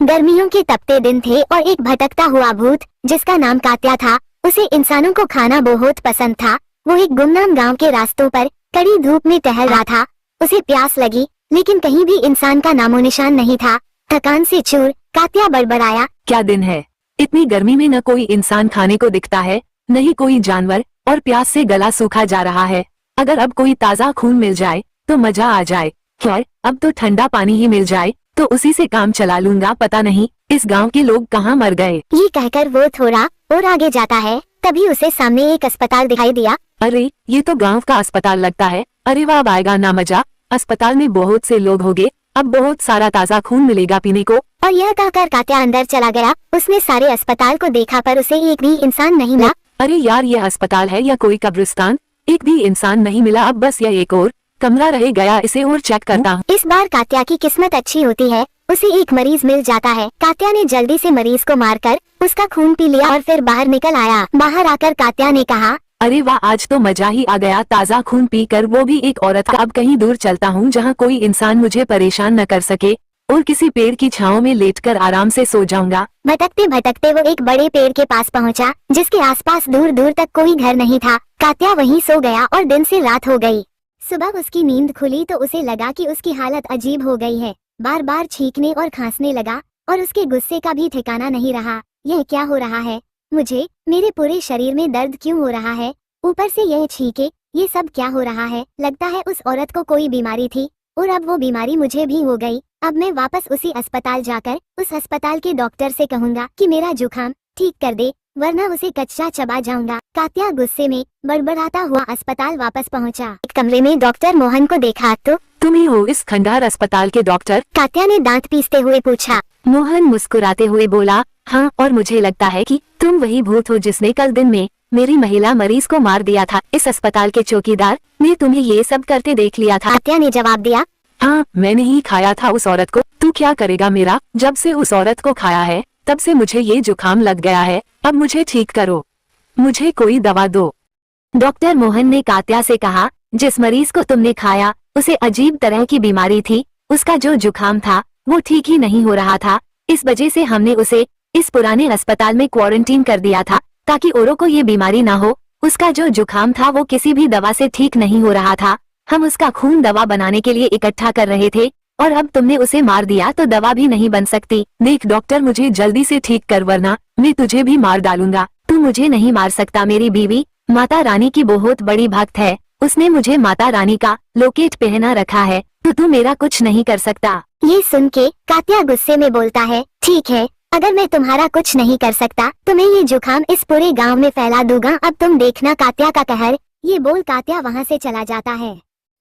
गर्मियों के तपते दिन थे और एक भटकता हुआ भूत जिसका नाम कात्या था, उसे इंसानों को खाना बहुत पसंद था। वो एक गुमनाम गांव के रास्तों पर कड़ी धूप में टहल रहा था। उसे प्यास लगी, लेकिन कहीं भी इंसान का नामो निशान नहीं था। थकान से चूर कात्या बड़बड़ाया, क्या दिन है, इतनी गर्मी में न कोई इंसान खाने को दिखता है, न ही कोई जानवर, और प्यास से गला सूखा जा रहा है। अगर अब कोई ताज़ा खून मिल जाए तो मजा आ जाए। खैर, अब तो ठंडा पानी ही मिल जाए तो उसी से काम चला लूंगा। पता नहीं इस गांव के लोग कहाँ मर गए। ये कहकर वो थोड़ा और आगे जाता है, तभी उसे सामने एक अस्पताल दिखाई दिया। अरे, ये तो गांव का अस्पताल लगता है। अरे वाह, आएगा ना मजा। अस्पताल में बहुत से लोग होंगे, अब बहुत सारा ताज़ा खून मिलेगा पीने को। और यह कहकर कात्या अंदर चला गया। उसने सारे अस्पताल को देखा पर उसे एक भी इंसान नहीं मिला। अरे यार, ये अस्पताल है या कोई कब्रिस्तान? एक भी इंसान नहीं मिला। अब बस यह एक और कमरा रह गया, इसे और चेक करता हूँ। इस बार कात्या की किस्मत अच्छी होती है, उसे एक मरीज मिल जाता है। कात्या ने जल्दी से मरीज को मारकर उसका खून पी लिया और फिर बाहर निकल आया। बाहर आकर कात्या ने कहा, अरे वाह, आज तो मजा ही आ गया, ताज़ा खून पीकर, वो भी एक औरत का। अब कहीं दूर चलता हूँ जहाँ कोई इंसान मुझे परेशान न कर सके, और किसी पेड़ की छांव में लेटकर आराम से सो जाऊंगा। भटकते भटकते वो एक बड़े पेड़ के पास पहुँचा, जिसके आसपास दूर दूर तक कोई घर नहीं था। कात्या वहीं सो गया और दिन से रात हो गई। सुबह उसकी नींद खुली तो उसे लगा कि उसकी हालत अजीब हो गई है। बार बार छींकने और खांसने लगा और उसके गुस्से का भी ठिकाना नहीं रहा। यह क्या हो रहा है? मेरे पूरे शरीर में दर्द क्यों हो रहा है? ऊपर से यह छींके, ये सब क्या हो रहा है? लगता है उस औरत को कोई बीमारी थी और अब वो बीमारी मुझे भी हो गई। अब मैं वापस उसी अस्पताल जाकर उस अस्पताल के डॉक्टर से कहूँगा कि मेरा जुकाम ठीक कर दे, वरना उसे कच्चा चबा जाऊंगा। कात्या गुस्से में बड़बड़ाता हुआ अस्पताल वापस पहुंचा। एक कमरे में डॉक्टर मोहन को देखा तो तुम ही हो इस खंडार अस्पताल के डॉक्टर? कात्या ने दांत पीसते हुए पूछा। मोहन मुस्कुराते हुए बोला, हाँ, और मुझे लगता है कि तुम वही भूत हो जिसने कल दिन में मेरी महिला मरीज को मार दिया था। इस अस्पताल के चौकीदार ने तुम्हें ये सब करते देख लिया था। कात्या ने जवाब दिया, हाँ, मैंने ही खाया था उस औरत को। तू क्या करेगा मेरा? जब से उस औरत को खाया है तब से मुझे ये जुकाम लग गया है। अब मुझे ठीक करो, मुझे कोई दवा दो। डॉक्टर मोहन ने कात्या से कहा, जिस मरीज को तुमने खाया उसे अजीब तरह की बीमारी थी। उसका जो जुकाम था वो ठीक ही नहीं हो रहा था। इस वजह से हमने उसे इस पुराने अस्पताल में क्वारंटीन कर दिया था ताकि औरों को ये बीमारी ना हो। उसका जो जुकाम था वो किसी भी दवा से ठीक नहीं हो रहा था। हम उसका खून दवा बनाने के लिए इकट्ठा कर रहे थे और अब तुमने उसे मार दिया तो दवा भी नहीं बन सकती। देख डॉक्टर, मुझे जल्दी से ठीक कर, वरना मैं तुझे भी मार डालूंगा। तू मुझे नहीं मार सकता। मेरी बीवी माता रानी की बहुत बड़ी भक्त है, उसने मुझे माता रानी का लॉकेट पहना रखा है, तो तू मेरा कुछ नहीं कर सकता। ये सुन के कात्या गुस्से में बोलता है, ठीक है, अगर मैं तुम्हारा कुछ नहीं कर सकता तो मैं ये जुकाम इस पूरे गांव में फैला दूंगा। अब तुम देखना कात्या का कहर। ये बोल कात्या वहाँ से चला जाता है।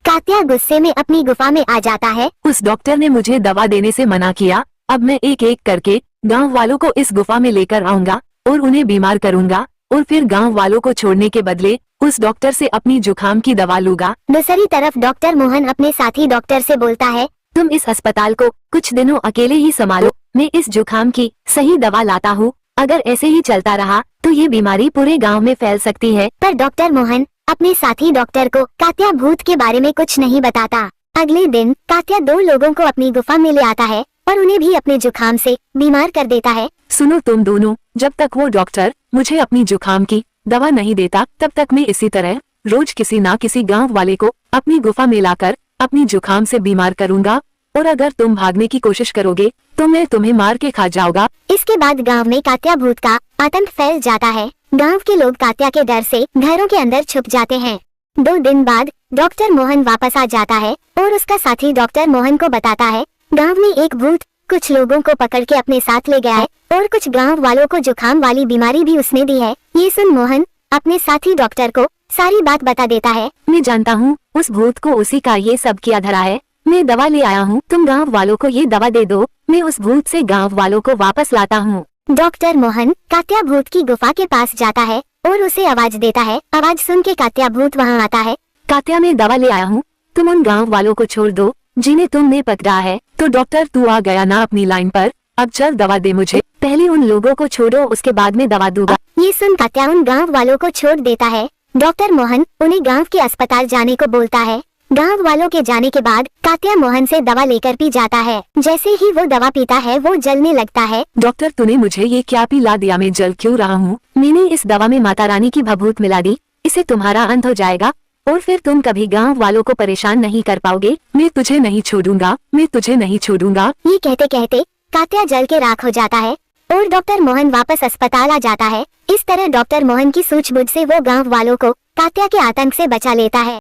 कात्या गुस्से में अपनी गुफा में आ जाता है। उस डॉक्टर ने मुझे दवा देने से मना किया। अब मैं एक एक करके गांव वालों को इस गुफा में लेकर आऊंगा और उन्हें बीमार करूंगा, और फिर गांव वालों को छोड़ने के बदले उस डॉक्टर से अपनी जुकाम की दवा लूंगा। दूसरी तरफ डॉक्टर मोहन अपने साथी डॉक्टर से बोलता है, तुम इस अस्पताल को कुछ दिनों अकेले ही संभालो, मैं इस जुकाम की सही दवा लाता हूँ। अगर ऐसे ही चलता रहा तो ये बीमारी पूरे गांव में फैल सकती है। पर डॉक्टर मोहन अपने साथी डॉक्टर को कात्या भूत के बारे में कुछ नहीं बताता। अगले दिन कात्या 2 लोगों को अपनी गुफा में ले आता है और उन्हें भी अपने जुकाम से बीमार कर देता है। सुनो तुम दोनों, जब तक वो डॉक्टर मुझे अपनी जुकाम की दवा नहीं देता तब तक मैं इसी तरह रोज किसी ना किसी गांव वाले को अपनी गुफा में लाकर अपनी जुकाम से बीमार करूंगा, और अगर तुम भागने की कोशिश करोगे तो मैं तुम्हें मार के खा जाऊंगा। इसके बाद गांव में कात्या भूत का आतंक फैल जाता है। गांव के लोग कात्या के डर से घरों के अंदर छुप जाते हैं। 2 दिन बाद डॉक्टर मोहन वापस आ जाता है और उसका साथी डॉक्टर मोहन को बताता है, गांव में एक भूत कुछ लोगों को पकड़ के अपने साथ ले गया है और कुछ गांव वालों को जुकाम वाली बीमारी भी उसने दी है। ये सुन मोहन अपने साथी डॉक्टर को सारी बात बता देता है। मैं जानता हूँ उस भूत को उसी का ये सब किया धरा है। मैं दवा ले आया हूँ, तुम गांव वालों को ये दवा दे दो, मैं उस भूत से गांव वालों को वापस लाता हूँ। डॉक्टर मोहन कात्या भूत की गुफा के पास जाता है और उसे आवाज देता है। आवाज सुन के कात्या भूत वहाँ आता है। कात्या, मैं दवा ले आया हूँ, तुम उन गांव वालों को छोड़ दो जिन्हें तुमने पकड़ा है। तो डॉक्टर, तू आ गया ना अपनी लाइन पर, अब चल दवा दे मुझे। पहले उन लोगों को छोड़ो, उसके बाद में दवा दूंगा। ये सुन कात्या उन गांव वालों को छोड़ देता है। डॉक्टर मोहन उन्हें गांव के अस्पताल जाने को बोलता है। गांव वालों के जाने के बाद कात्या मोहन से दवा लेकर पी जाता है। जैसे ही वो दवा पीता है वो जलने लगता है। डॉक्टर तूने मुझे ये क्या पिला दिया, मैं जल क्यों रहा हूँ? मैंने इस दवा में माता रानी की भभूत मिला दी, इससे तुम्हारा अंत हो जाएगा और फिर तुम कभी गांव वालों को परेशान नहीं कर पाओगे। मैं तुझे नहीं छोड़ूंगा, मैं तुझे नहीं छोड़ूंगा। ये कहते कहते कात्या जल के राख हो जाता है और डॉक्टर मोहन वापस अस्पताल आ जाता है। इस तरह डॉक्टर मोहन की सूझबूझ से वो गांव वालों को कात्या के आतंक से बचा लेता है।